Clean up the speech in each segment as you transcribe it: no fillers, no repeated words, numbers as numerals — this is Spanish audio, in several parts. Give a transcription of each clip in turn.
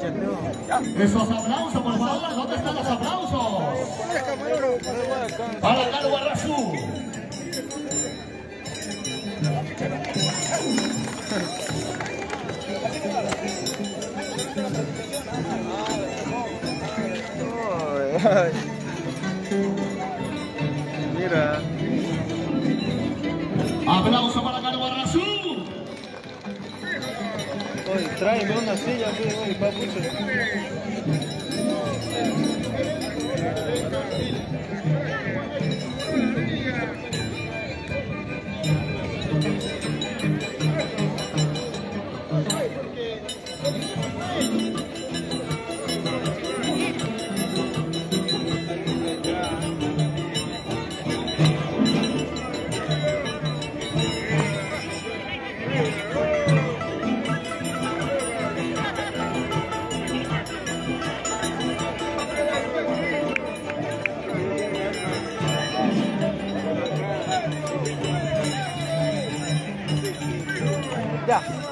Esos aplausos, por favor, ¿dónde están los aplausos? Para Caro Guarrazú. Mira. Aplauso para Caro Guarrazú. Oye, tráeme una silla, oye, papucho.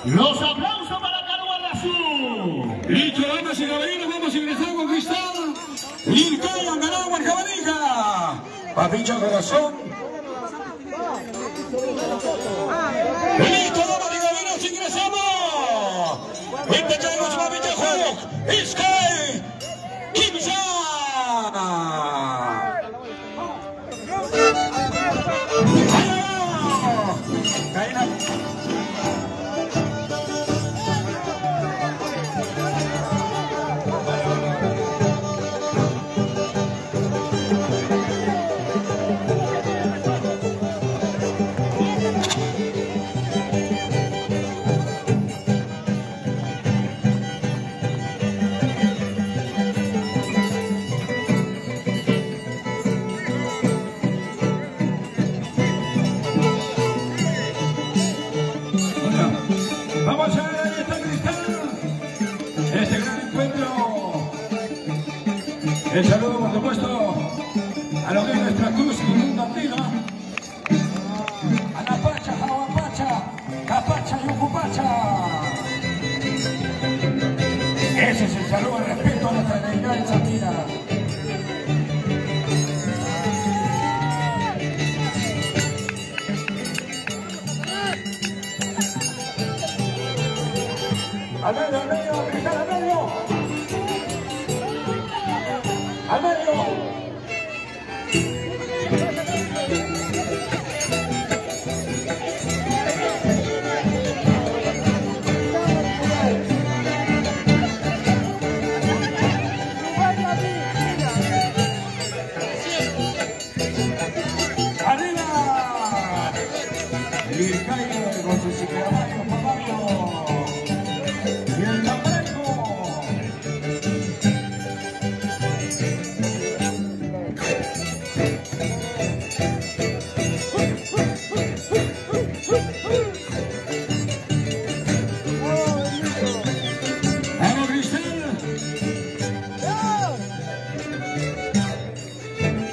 Los aplausos para Caro Guarrazú. Listo, damas y caballeros, vamos a ingresar con Cristal. Lircaya, ganado Marcabanica. Papicha Corazón. Listo, damas y caballeros, ingresamos. Empezamos Papicha Juego. Sky. Kimsa. Vamos a ver, ahí está Cristal. Este gran encuentro. El saludo, por supuesto, a lo que es nuestra cruz y mundo andino. A la Pacha, Jaguapacha, Capacha y Ucupacha. Ese es el saludo de respeto a nuestra deidad en Sandina. Al medio, Cristal, al medio. Al medio. Arriba. Lircaya con sus cigarrillos, papabio. Y el Cambreco. ¡Vamos, Cristal!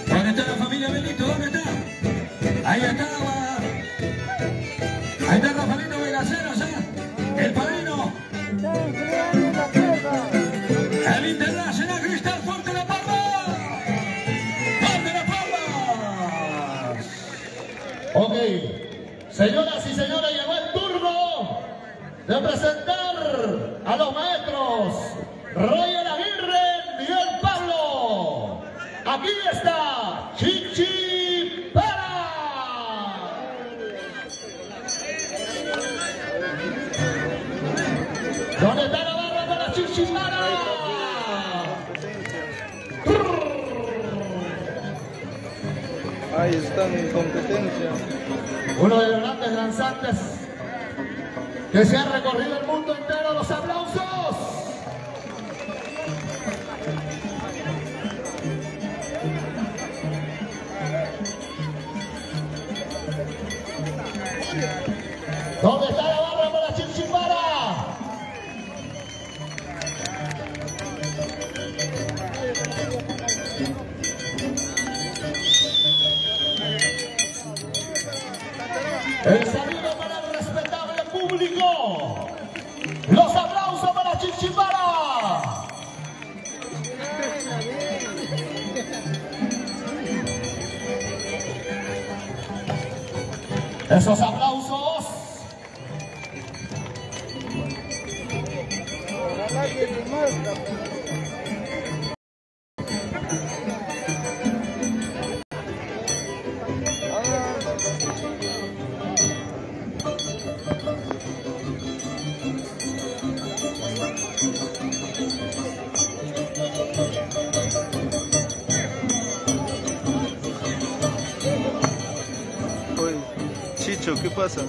¿Dónde está la familia Benito? ¿Dónde está? Ahí acaba. Ahí está Rafaelito Velacero, el padrino. El Internacional Cristal, fuerte la palma. ¡Fuerte la palma! Ok, señoras y señores, llegó el turno de presentar a los maestros Roger Aguirre, Miguel Pablo. Aquí está Chichi Para. ¿Dónde está la barra para Chichi Para? Ahí están en competencia. Uno de los grandes danzantes que se ha recorrido el mundo entero. Los aplausos. ¿Dónde está la barra para Chichipara? El saludo para el respetable público. Los aplausos para Chichipara. Esos aplausos. Oye, Chicho, ¿qué pasa?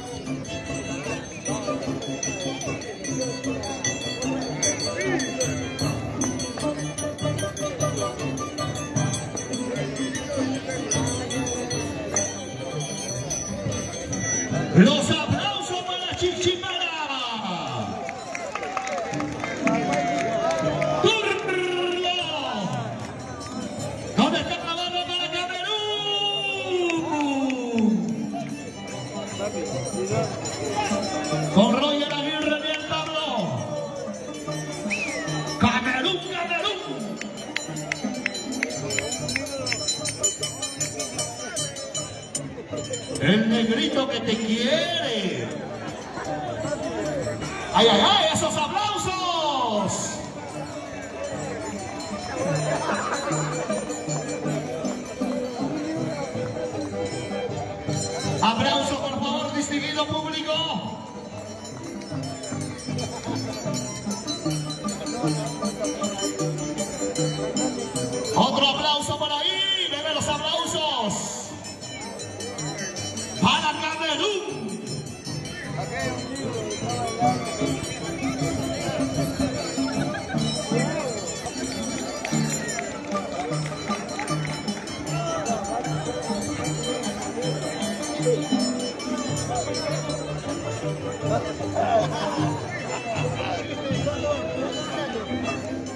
Los aplausos para Chichimara. Turlo. ¿Dónde está la barra para Camerún? Con Roger Aguirre bien Pablo. Camerún, Camerún. El negrito que te quiere. ¡Ay, ay, ay! ¡Esos aplausos! Aplauso, por favor, distinguido público. Otro aplauso por ahí. Debe los aplausos. Para Camerún.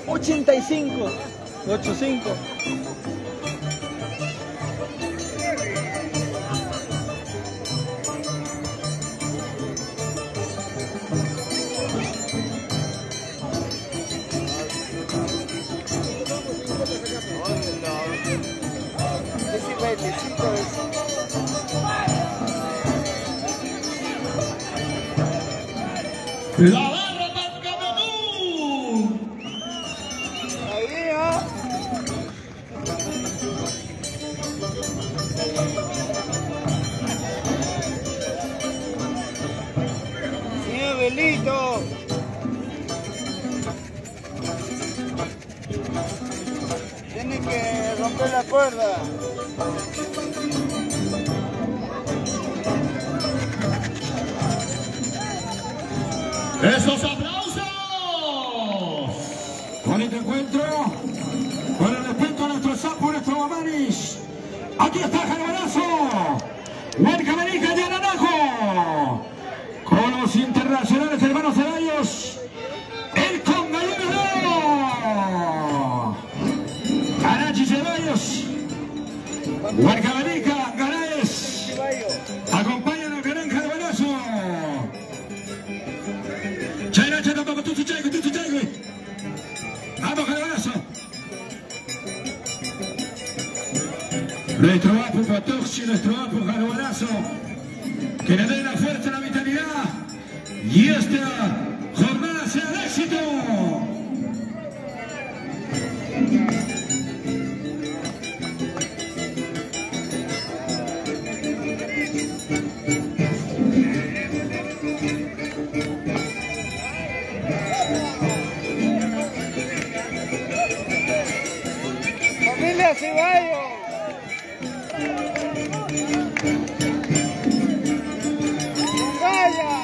$85. 85. La barra para Camerún. Señor Belito. Tiene que romper la cuerda. ¡Esos aplausos! Con este encuentro, con el respeto a nuestro sapo, nuestro mamanis. Aquí está el Jarbanazo, Huerca Menica y Ananajo. Con los internacionales hermanos Ceballos, el Congayano. Arachi Ceballos, Huerca Menica, Garaes. Acompañan al gran Jarbanazo. Vamos, Jarbanazo. Nuestro Apu Patoxi, nuestro Apu Jarbanazo, que le dé la fuerza, la vitalidad y esta jornada sea de éxito. Familia Ceballos. ¡Vaya!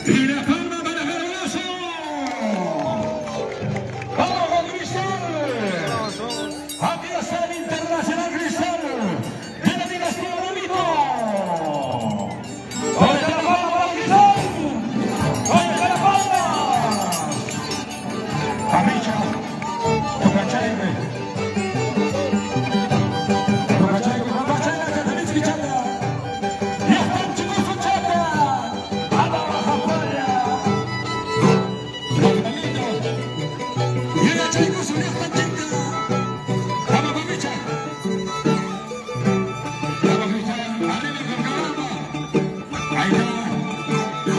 Y la palma para Jarbanazo. ¡Vamos, Cristal! Aquí está el Internacional Cristal de la dinastía Bonito. ¿Dónde está la palma para Cristal? ¿Dónde está la palma? Amicha, toca chaybe. Toca chaybe, toca chaybe, que te ves, Kichanda. seguridad Pacheca. Vamos con Richard. Vamos Cristian, arriba con Caramba. Ahí está.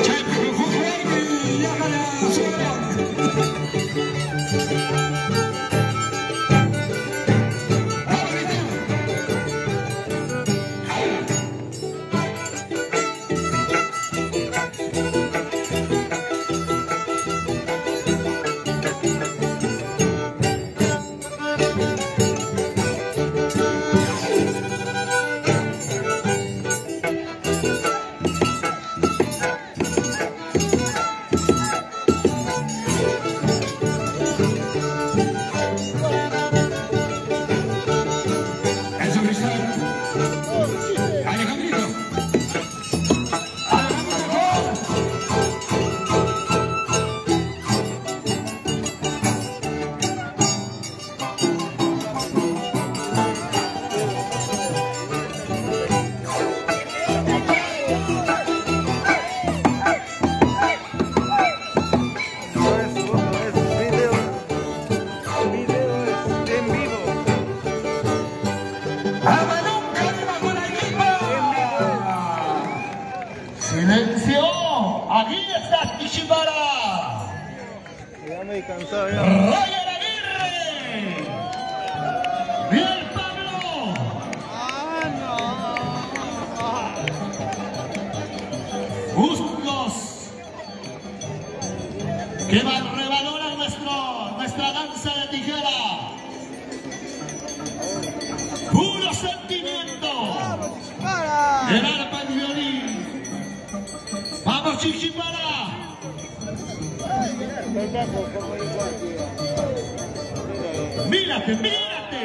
Chepe con Fufuardi y haga la suya. Silencio, aquí está Kishibara. Ya me he cansado ya. Roger Aguirre. Bien Pablo. Buscos. Que revalora nuestra danza de tijera. Puro sentimiento. El arpa y violín. ¡Vamos, Chichipara! ¡Mírate, mírate!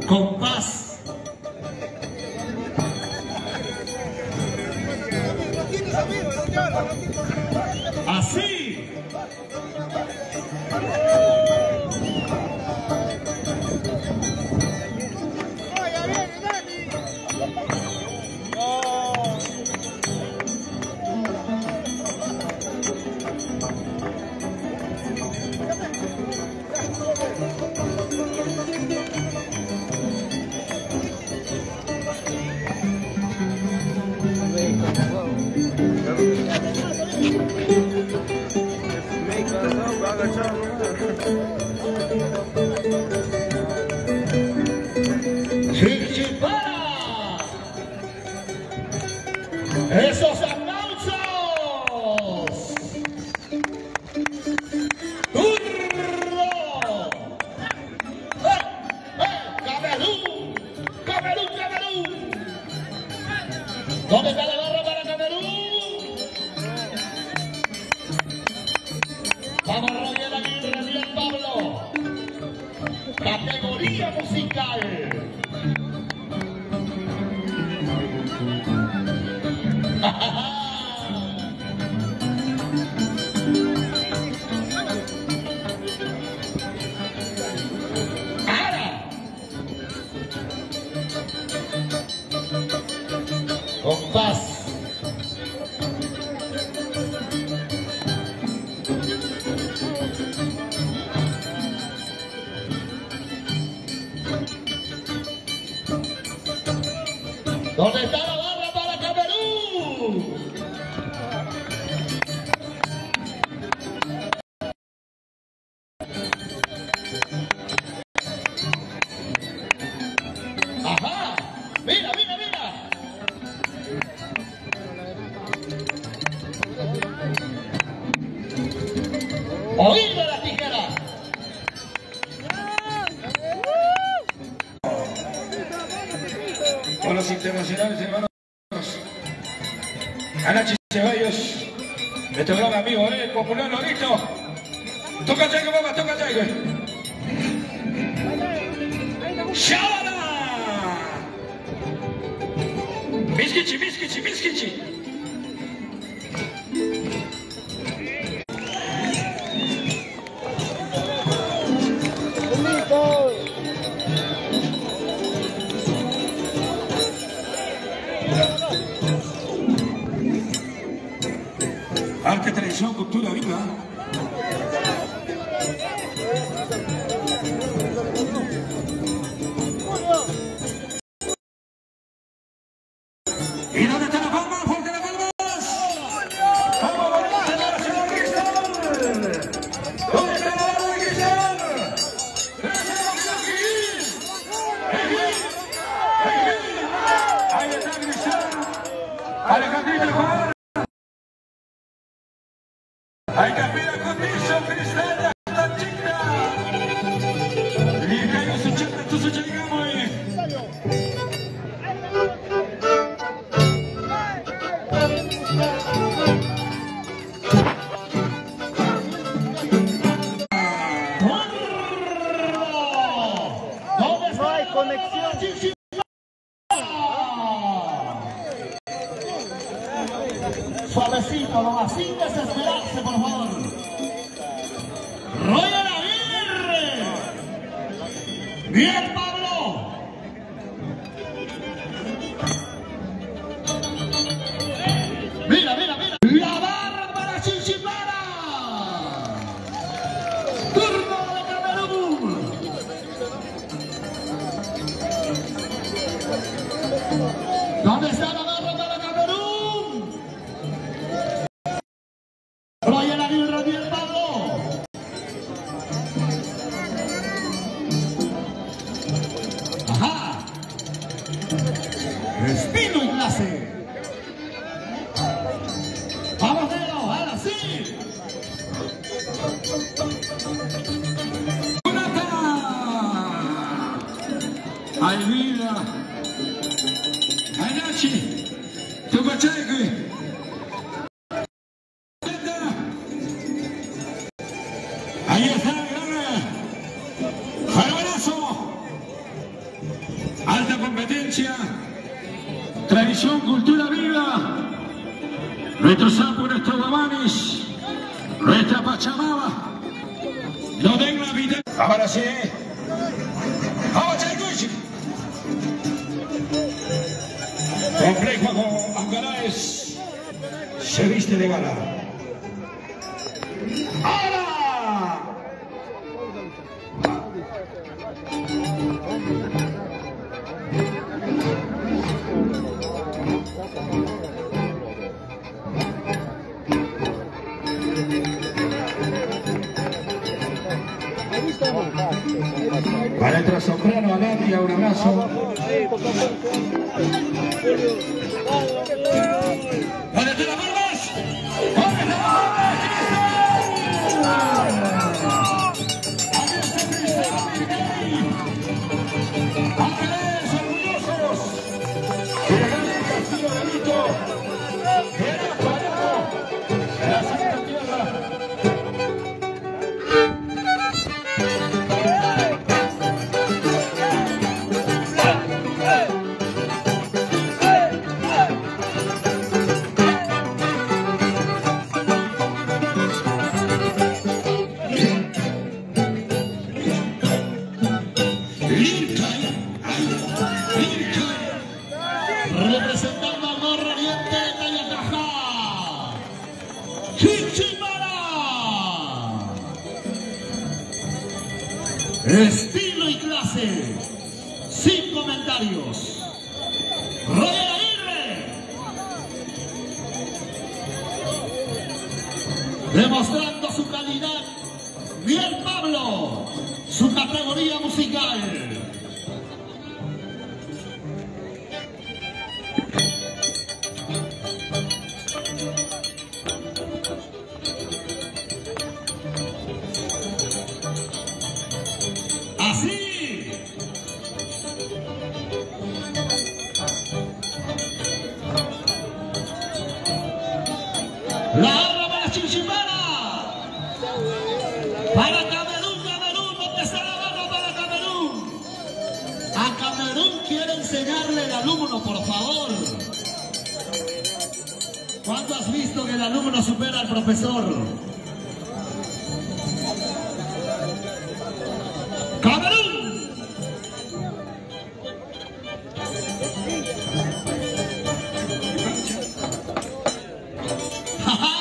Con paz. Así. ¡Chichipara! ¡Esos aplausos! ¡Turro! ¡Camerún! ¡Camerún, Camerún! ¿Dónde está la barra para Camerún? Vamos, Roger Aguirre, bien Pablo. Categoría musical. Con paz. ¿Dónde está la barra para Camerún? Ajá, mira, mira, mira. Oído la tijera. Con los internacionales, hermanos. Anachi Ceballos, nuestro gran amigo, popular Lorito. Toca Jaigo, mamá, toca Jaigo. ¡Shabala! Miskichi, miskichi, miskichi. Arte, tradición, cultura viva. ¿Y dónde está la palma? ¡Fuerte las palmas! ¡Vamos, volante de la Nacional Cristal! ¿Dónde está la barra de Cristal? ¡Ahí está Cristal! ¡Alejandrito Juan! ¡Hay que pedir condición, Cristal! ¡Hasta chica! ¡Y caigo su chata, tu su llegamos! No hay conexión. Suavecito, nomás, sin desesperarse, por favor. Roger Aguirre. Bien, Pablo. Mira, mira, mira. La barra para Chinchipara. Turno de Camerún. ¿Dónde está la barra para Camerún? Roger Aguirre, bien, Pablo. Ajá. Estilo y clase. Vamos, Nero, ahora sí. ¡Ay, vida! ¡Anachi! ¡Tupacheque! Ahí está el gran Jarabalazo. Alta competencia, tradición, cultura viva. Nuestro sapo, nuestros guamanis, nuestra Pachamama. No den la vida. Ahora sí. Vamos, Chaycuchi. Complejo Angaraes se viste de gala. ¡Ahora! Para nuestro soprano Alatria, un abrazo. ¡Para las palmas! ¡Para las palmas! ¡Ángeles orgullosos! ¡Que gane el Castillo Benito! ¡Que era Parejo! ¡La Santa Tierra! Representando al Gorro Oriente de Tayacaja, Chinchipara. Estilo y clase, sin comentarios. Roger Aguirre, demostrando su calidad. Bien, Pablo, su categoría musical. Así. La obra para Chinchipara. Para Camerún, Camerún, ¿dónde está la barra para Camerún? A Camerún quiere enseñarle el alumno, por favor. ¿Cuándo has visto que el alumno supera al profesor? ¡Camerún! ¡Ja, ja!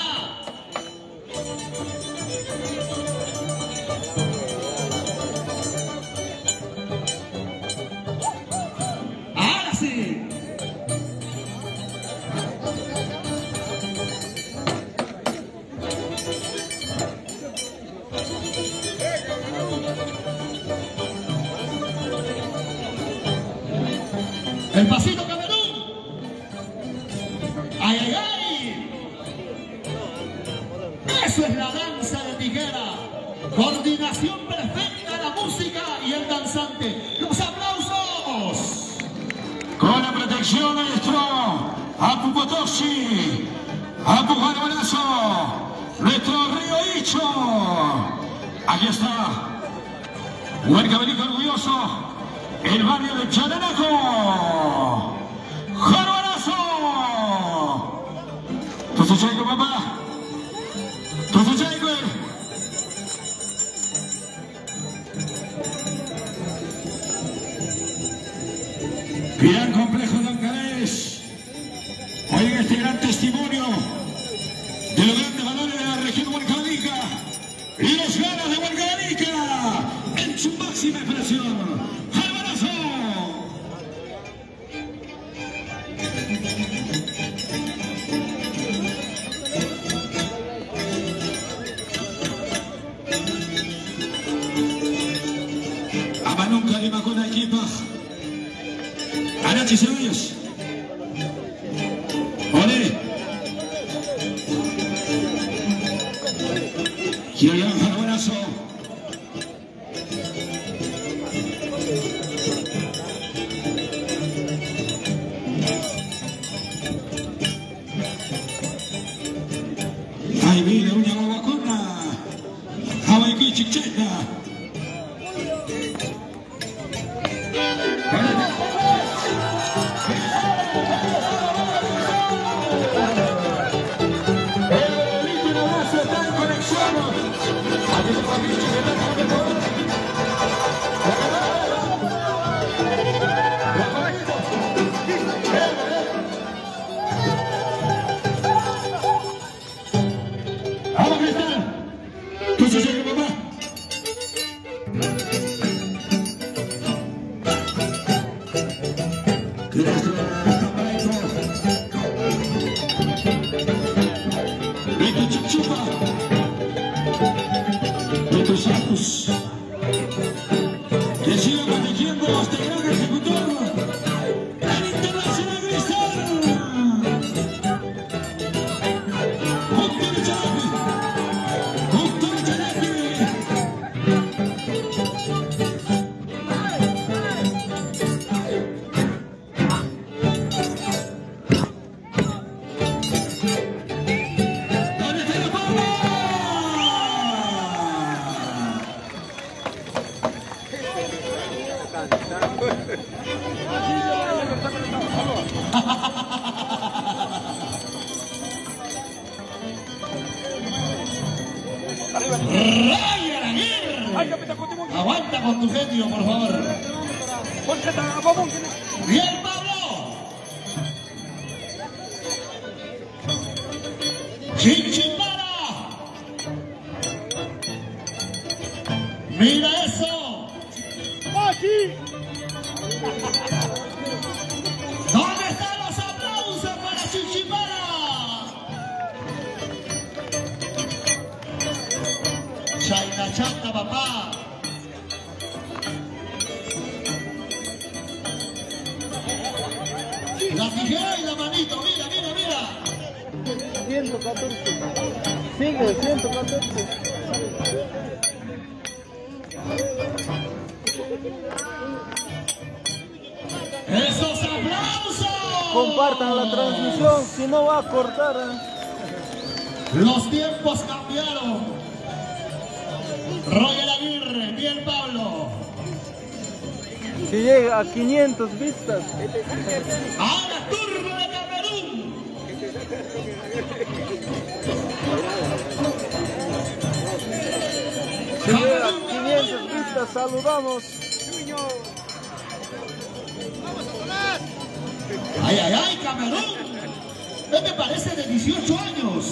El pasito Camerún. ¡Ay, ay, ay! Eso es la danza de tijera. Coordinación perfecta, la música y el danzante. ¡Los aplausos! Con la protección de nuestro Apu Potosí, Apu Jarabanazo, nuestro Río Icho. Aquí está. Huancavelica orgulloso. El barrio de Chananaco. ¡Jarabanazo! Entonces, Chaico, papá. Entonces, Chaico. Gran complejo de Ancares. Oiga este gran testimonio de los grandes valores de la región de Huancavelica y los ganas de Huancavelica en su máxima expresión. Nunca de Macona equipa Anachi Ceballos. Ole. Quiero llevar un jarabonazo. Ay, mira, una guaguacona. Hawaii chicheta. ¡Vamos, Cristal! ¡Tú se llega, papá! Gracias, camarito. Vete, chuchupa. Vete, chapus. Que siga protegiendo a este gran ejecutor. ¡El Internacional Cristal! Aguanta con tu genio, por favor. Bien, Pablo. Chinchimbara. Mira eso. ¿Dónde están los aplausos para Chinchimbara? Chaina chanta, papá. La tijera y la manito, mira, mira, mira. 114. Sigue, 114. ¡Esos aplausos! Compartan la transmisión, si no va a cortar. Los tiempos cambiaron. Roger Aguirre, bien Pablo. Si llega a 500 vistas. Ahora turno de Camerún. Si llega a 500 vistas, saludamos. Ay, ay, ay, Camerún. ¿Qué te parece de 18 años?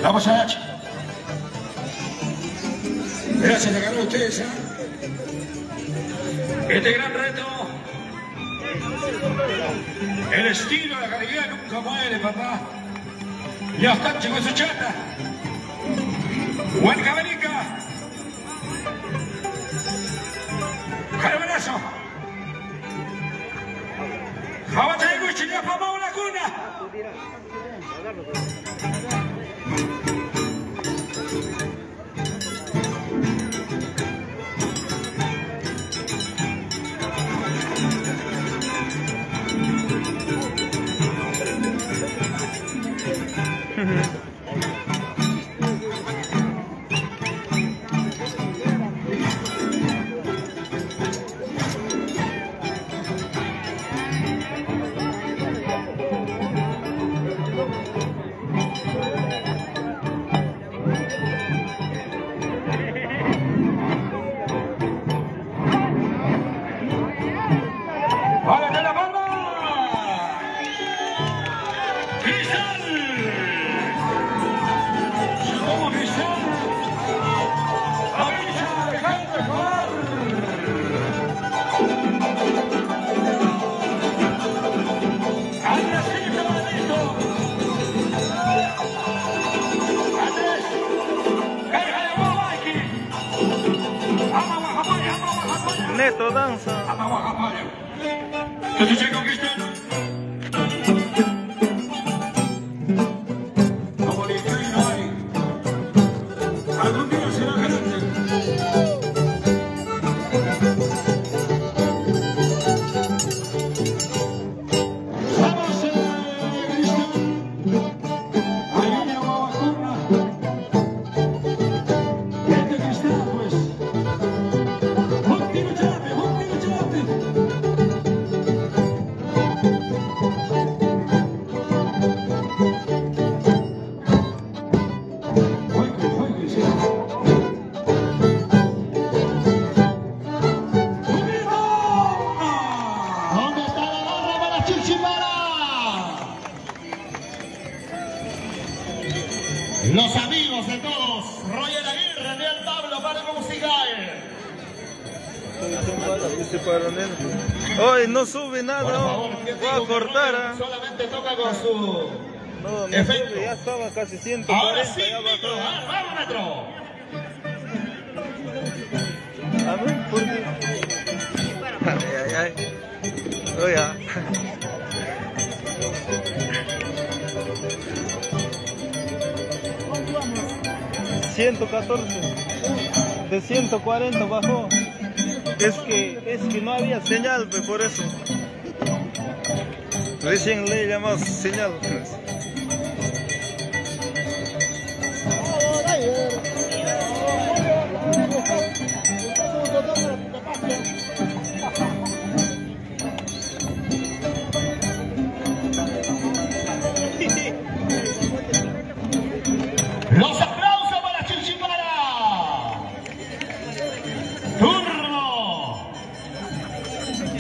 Vamos a... Gracias, le ganó a ustedes, ¿eh? Este gran reto. El estilo de la calidad nunca muere, papá. Ya están, chicos, su chata. Buen Cabenica. Carbonazo. Jabata de Gucci, ya papá, una cuna. Neto danza. Algún día será grande. Vamos, Cristian. Ahí viene la vacuna. Este Cristian, pues. Último chate, último chate. Los amigos de todos, Roger Aguirre, Real Pablo, para musical. Hoy no sube nada, Por favor, voy a cortar. solamente toca con su No efecto. sube, ya estaba casi 140. Ahora sí, ya bajó. ¡Vamos! A ver, ¿por qué? Ay. Oye. 114 de 140 bajó. Es que no había señal, pues, por eso. Recién le llamamos señal. Los aplausos para Chichimara. Turno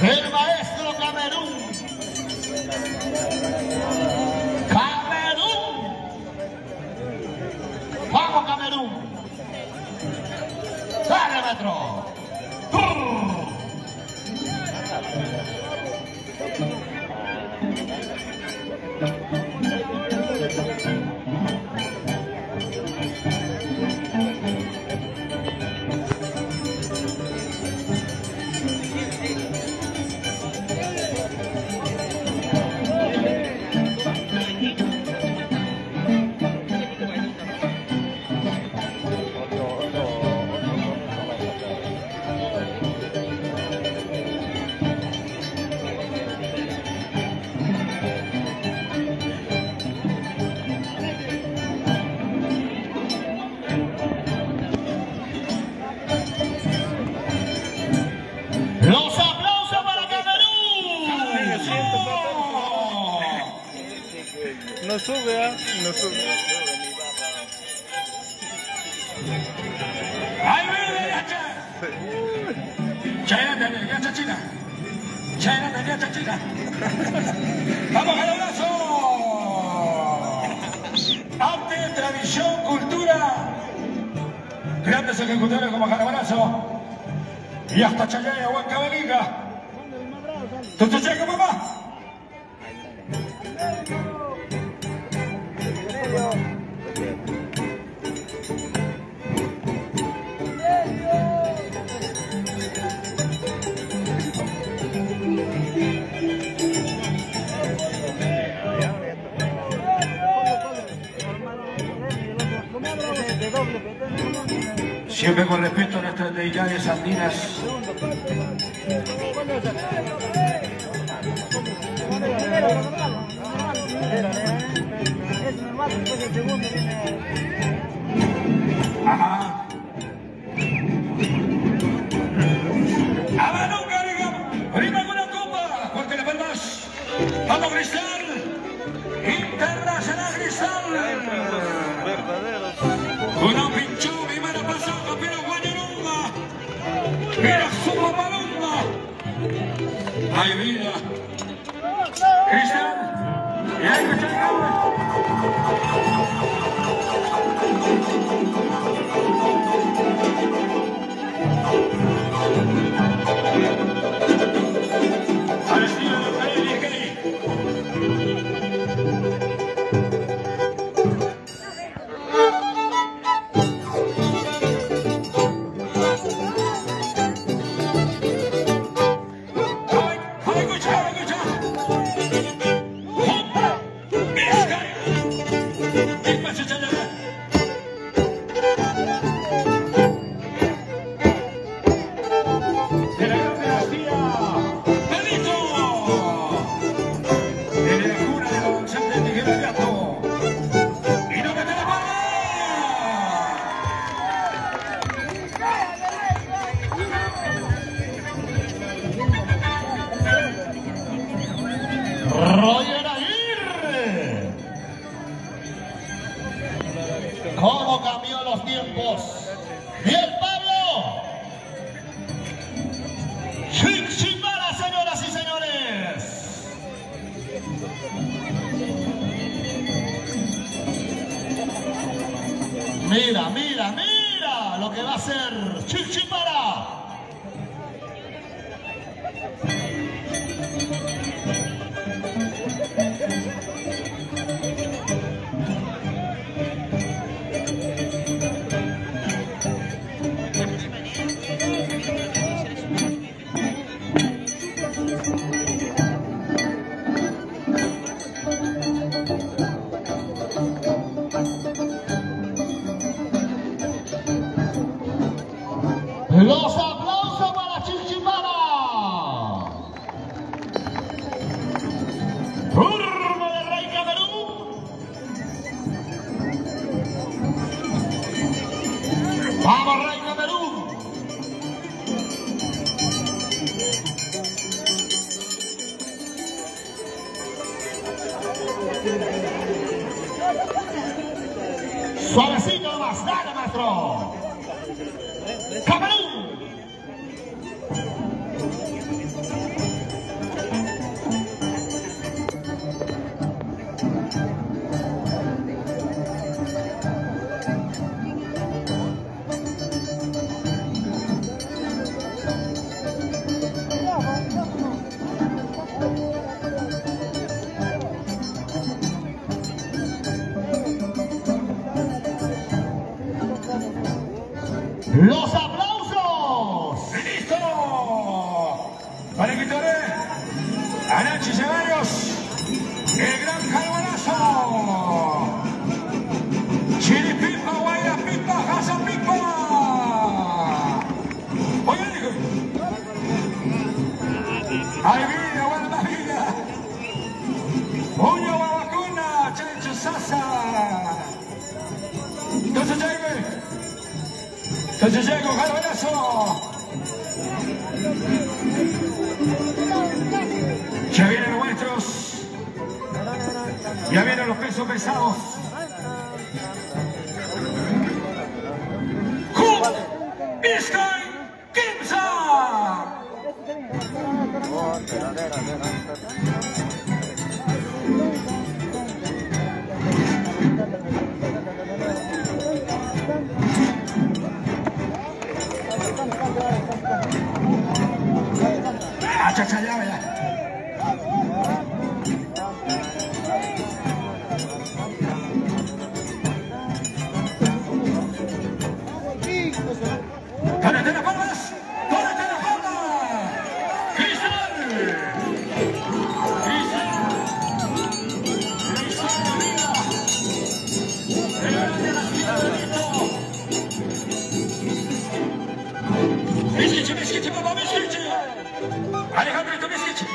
del maestro Camerún. Vamos, Camerún. Dale, metro. Los aplausos para Camerún. No sube, no sube. ¡Ahí viene la China, ya chachina. China, ya chachina. ¡Vamos, Galonazo! arte, tradición, cultura. Grandes ejecutores como Jarabanazo y hasta Chayaya, Huancavelica. ¿Tú llega, papá? Siempre con respeto a nuestras deidades andinas. Ajá. Abanuca, rima con una copa, fuerte las palmas. Vamos, Cristal. Internacional Cristal. Una pinchó, mi mano pasó, pero Guayarumba. Mira su papalumba. Ay, mira. Cristian. Y ahí me al estilo de Freddy Gay. Roger Aguirre. ¿Cómo cambió los tiempos? Bien, Pablo. Chichimara, señoras y señores. Mira, mira, mira lo que va a hacer Chichimara. Los aplausos para Chichimara. Turno de Rey Camerún. Vamos, Rey Camerún. Suavecito más, dale, maestro. Camerún. Los aplausos. ¡Listo! Para quitarle a Nachi Ceballos, el gran Jarabanazo. Chiripipa, Guaira Pipa, Jasa Pipa. Oye, dijo. Ay, vida, buena vida. Puño, babacuna, Chancho Sasa. Entonces, llegue. Entonces llego, Jarabanazo. Ya vienen los nuestros. Ya vienen los pesos pesados. ¡Hook! ¡Biscay! ¡Kimsa! Misichi, papá, Misichi. Alejandrito Misichi.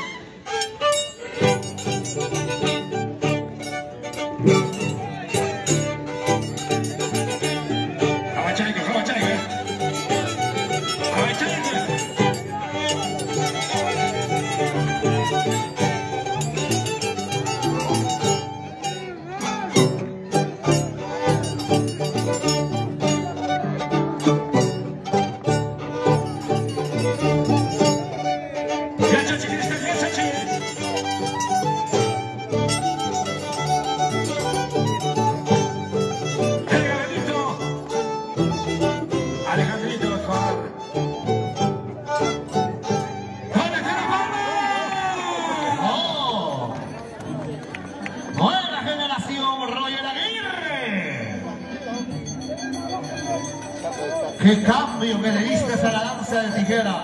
¡Qué cambio que le diste a la danza de tijera!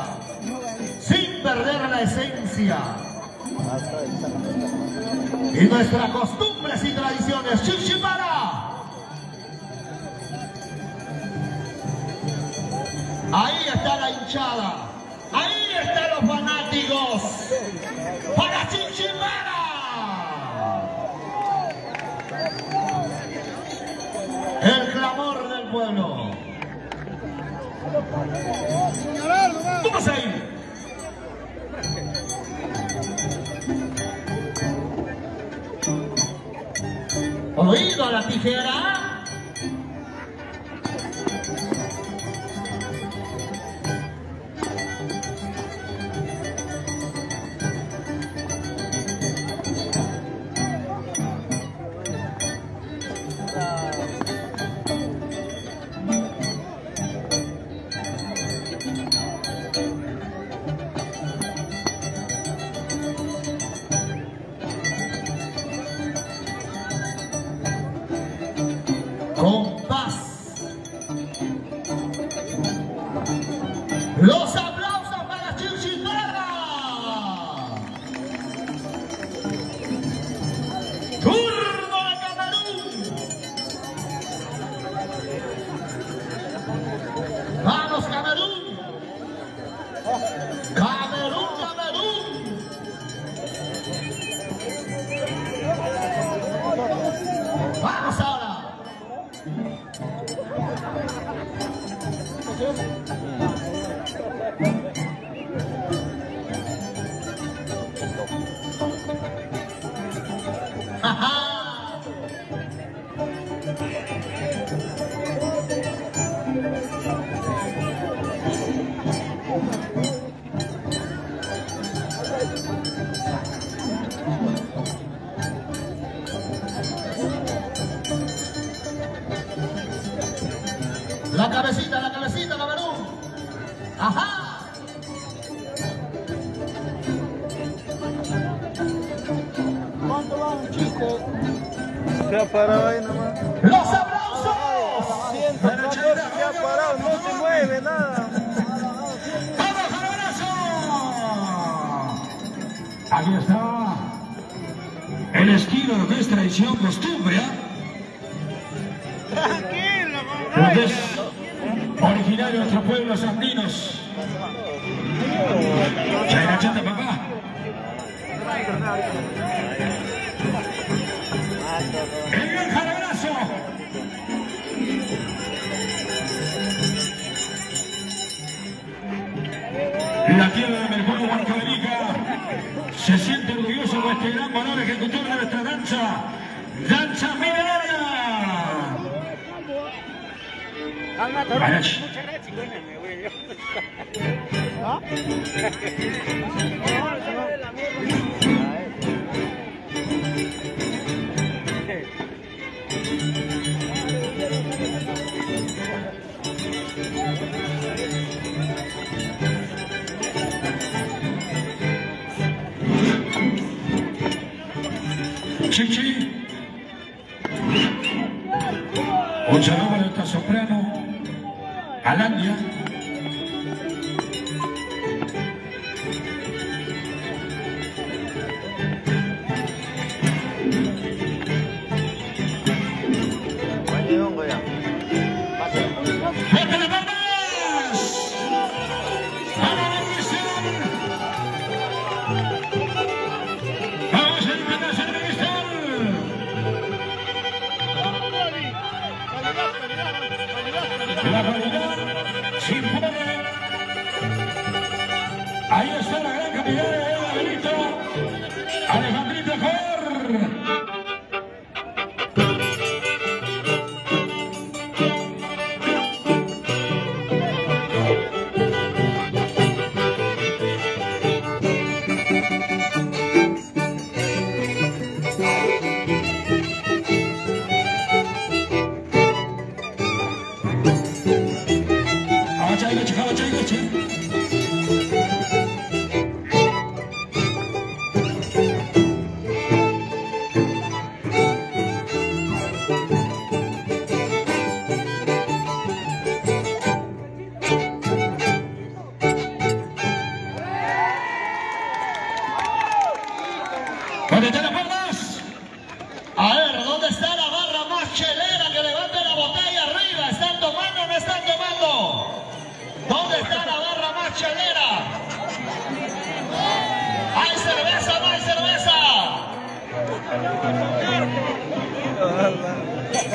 Sin perder la esencia y nuestras costumbres y tradiciones. ¡Chichimara! Ahí está la hinchada. Ahí están los fanáticos. ¡Para Chichimara! El clamor del pueblo. ¡Vamos ahí! Oído a la tijera. Con paz. Los aplausos para Chichimara. Turno de Camerún. Vamos Camerún. Camerún, Camerún. Vamos ahora. La cabecita, Camerún. Ajá. ¿Cuánto va un chiste? Se ha parado ahí nomás. ¡Los aplausos! Siento, se ha parado, no se mueve nada. ¡Vamos al abrazo! Aquí está el estilo, lo que es tradición, costumbre, Tranquilo, lo que es originario de nuestros pueblos andinos. Chaira chata, papá. El gran jalabrazo. La tierra de Mercurio Huancavelica se siente orgulloso de este gran valor ejecutor de nuestra danza, danza milenaria. Muchas Chichi. Un saludo a nuestra soprano, Alandia.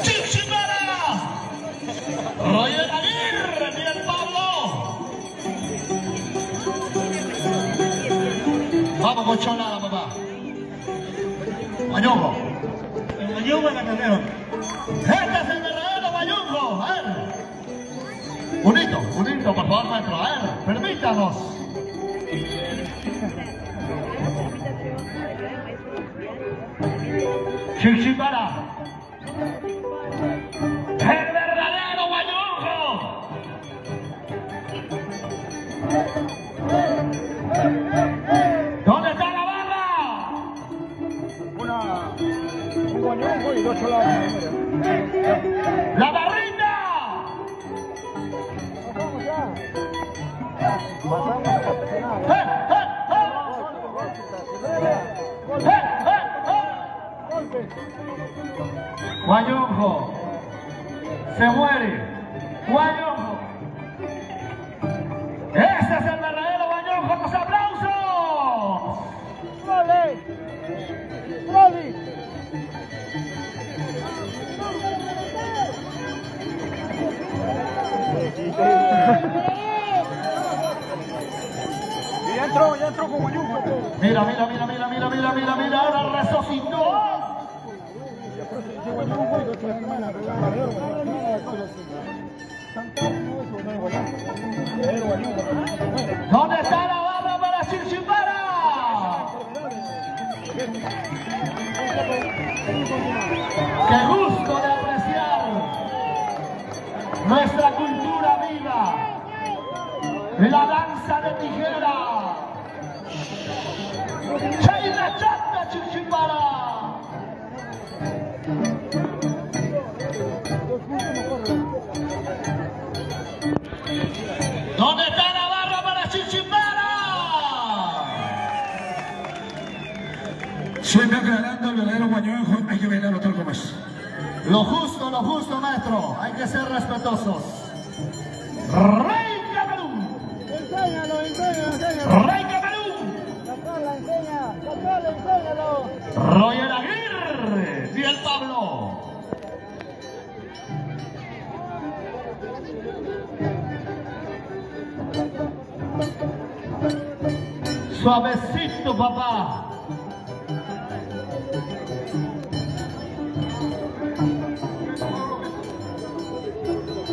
Chichimara. Roger Aguirre, mira el Pablo. Vamos con chonada, papá. Mañongo. El Mañongo en la carrera. Este es el verdadero Mañongo. A ver. Unito, por favor, maestro. A ver, permítanos. Chichimara. El verdadero Mañongo. ¿Dónde está la barra? Un guañongo y dos choladas. ¡La barrita! Guañongo se muere. Guañongo. Ese es el verdadero Guañongo. ¡Los aplausos! ¡Dale! ¡Dale! Ya entró con Guañongo. Mira, ahora resucitó. ¿Dónde está la barra para Chichimara? ¡Qué gusto de apreciar nuestra cultura viva! La danza de tijera. ¡Chaina chata, Chichimara! ¿Dónde está la barra para Chichimara? Siempre aclarando el verdadero Guañongo, hay que bailarlo tal como es. Lo justo, maestro. Hay que ser respetuosos. ¡Rey Camerún! Enséñalo. ¡Rey Camerún! Enséñalo. Roger Aguirre y el Pablo. Suavecito, papá.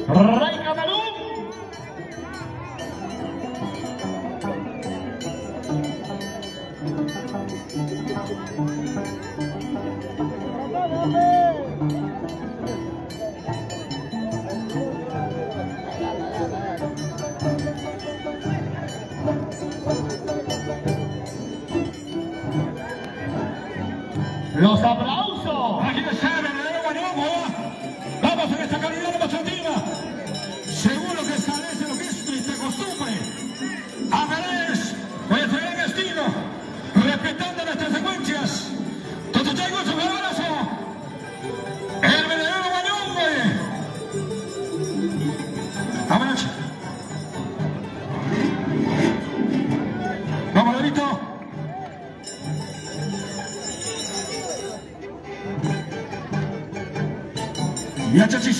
Rey Camerún. Los aplausos. Aquí está el verdadero Guañongo. Vamos en esta calidad demostrativa. Seguro que establece lo que es nuestra costumbre. Agarres, nuestro gran estilo, respetando nuestras secuencias. Todo traigo su abrazo. El verdadero Guañongo. Vámonos. Vamos, Lorito. Ya, chachis.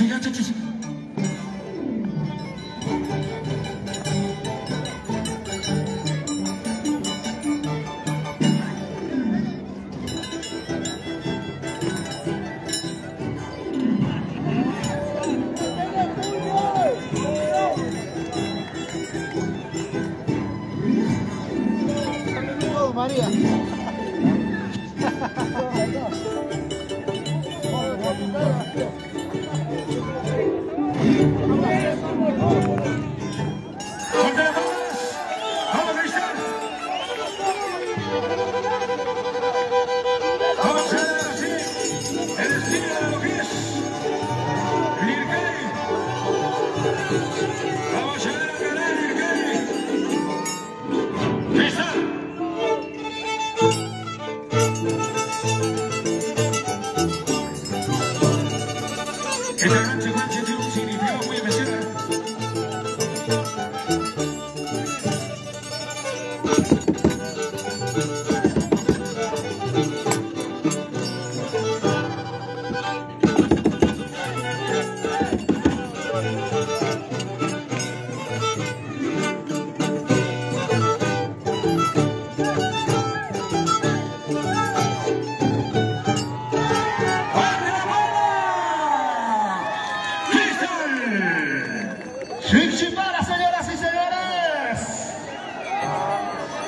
María.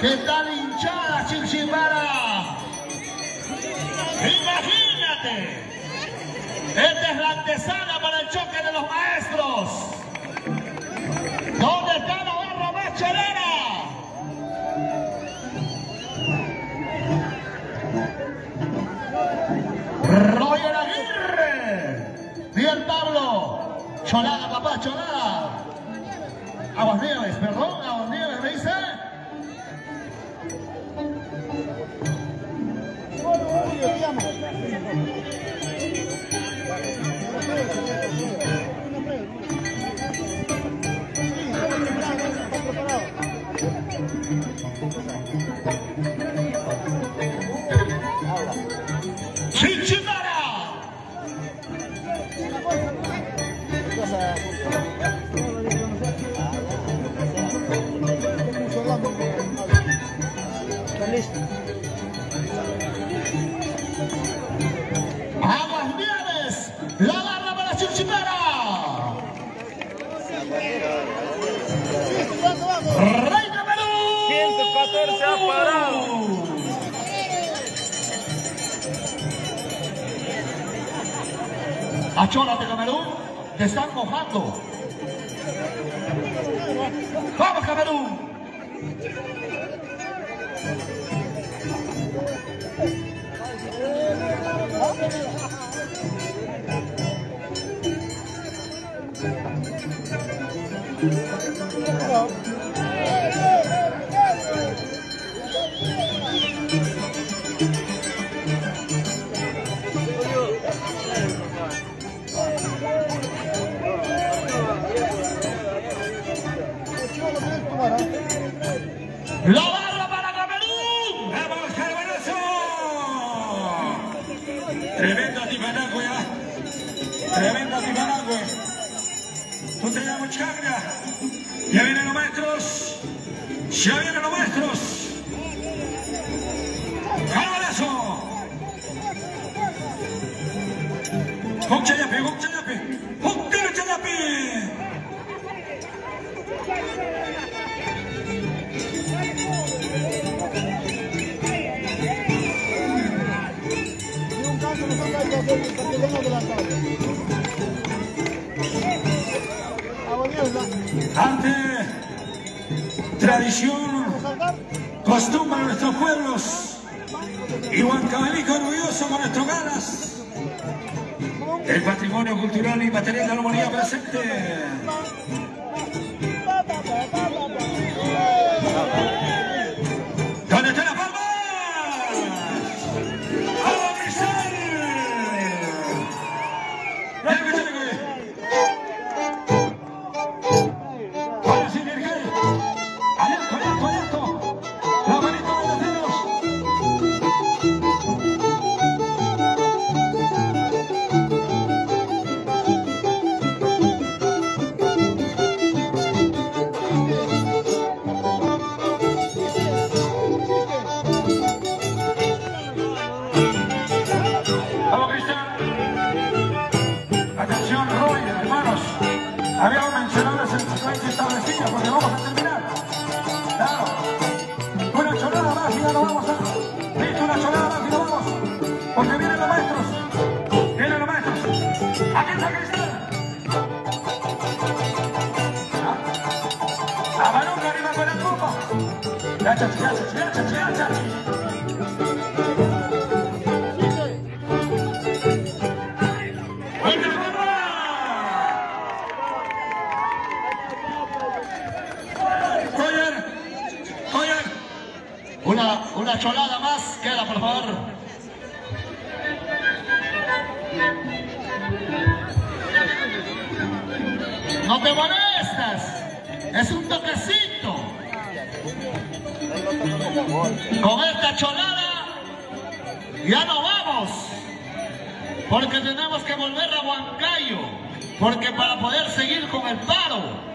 ¿Qué tal hinchada Chichimara? Imagínate. Esta es la antesala para el choque de los maestros. ¿Dónde está la barra más chelera? Roger Aguirre. Bien, Pablo. Cholada, papá, cholada. Aguas Nieves, perdón, Aguas Nieves, ¿me dice? ¡Chichimara! Aguas Nieves, la barra para Chichimara. Reina Perú. 114 ha parado. Achólate, Camerún, te están mojando. ¡Vamos, Camerún! La barra para Camerún. ¡Vamos, Carvanazo! Tremendo Timanagüe, ¿eh? Tremendo Timanagüe. Tú te llamas Chagria. Ya vienen los maestros. Ya vienen los maestros. Carvanazo. Con Chayapi, con Chayapi. ¡Un tiro Chayapi! Arte, tradición, costumbre de nuestros pueblos y Huancavelica orgulloso con nuestros galas. El patrimonio cultural y material de la humanidad presente. ¿Dónde están las palmas? ¡Vamos, Cristal! Ahora sí, Virgil. Alto, alto, alto. La manita de los dedos. Vamos, Cristian. Atención, Roy, hermanos. Habíamos mencionado las secuencias establecidas porque vamos a terminar. Claro. Una chorrada más y ya nos vamos a... Listo, una chorrada más y nos vamos. Porque vienen los maestros. Vienen los maestros. Aquí está Cristian. A balón arriba con el grupo. Chachi, chachi, chachi, chachi. Una cholada más, queda, por favor. No te molestas, es un toquecito. Con esta cholada ya nos vamos, porque tenemos que volver a Huancayo, porque para poder seguir con el paro.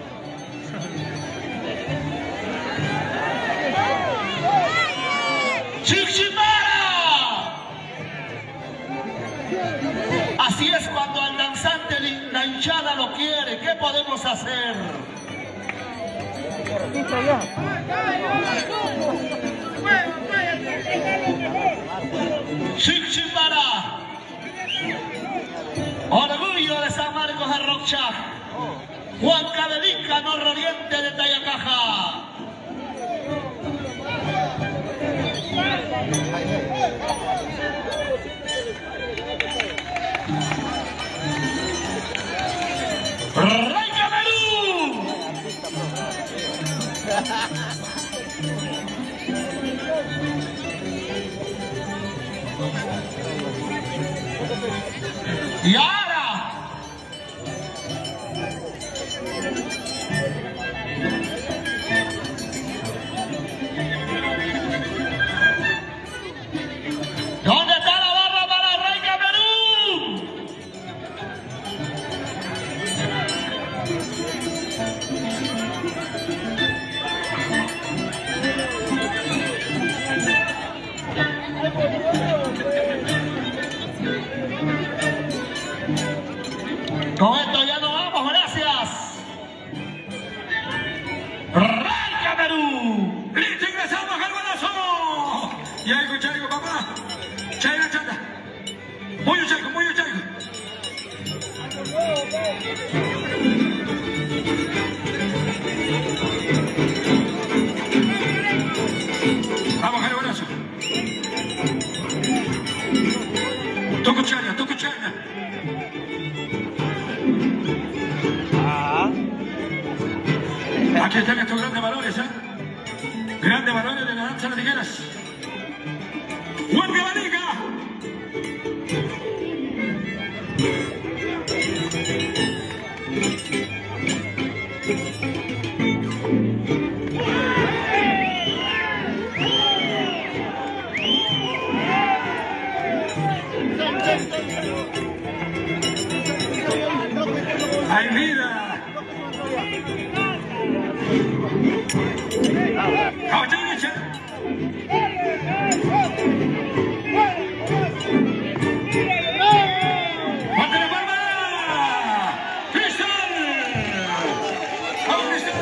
¡Chichimara! Así es cuando al danzante la hinchada lo quiere. ¿Qué podemos hacer? Chichimara, orgullo de San Marcos de Rocha, Huancavelica, nororiente de Tayacaja. ¡Rey Camerún! Y ahora ¿dónde está la barra para el Rey Camerún? Con esto ya nos vamos, gracias. Rey Camerún. ¡Listo, ingresamos al balazo! Y ahí, chaico, papá. Chaina, chata. Muy chaico, muy chaico. Vamos al balazo. Toco China, toco China. Aquí están estos grandes valores, ¿eh? Grandes valores de la danza de tigueras. ¡Huancavelica! ¡Hay vida! ¡Caballericha! ¡Ponte la palma! ¡Cristal! ¡Vamos, Cristal!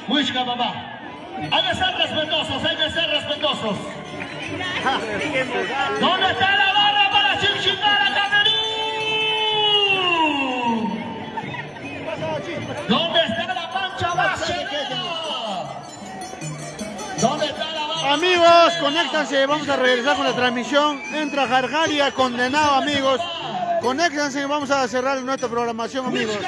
Huixca, papá. Hay que ser respetuosos, hay que ser respetuosos. ¿Dónde está la barra para Chichimara, Camerún? ¿Dónde está la pancha baselera? ¿Dónde está la barra? Amigos, conéctanse, vamos a regresar con la transmisión. Entra Jargaria, condenado, amigos. Conéctanse, vamos a cerrar nuestra programación, amigos.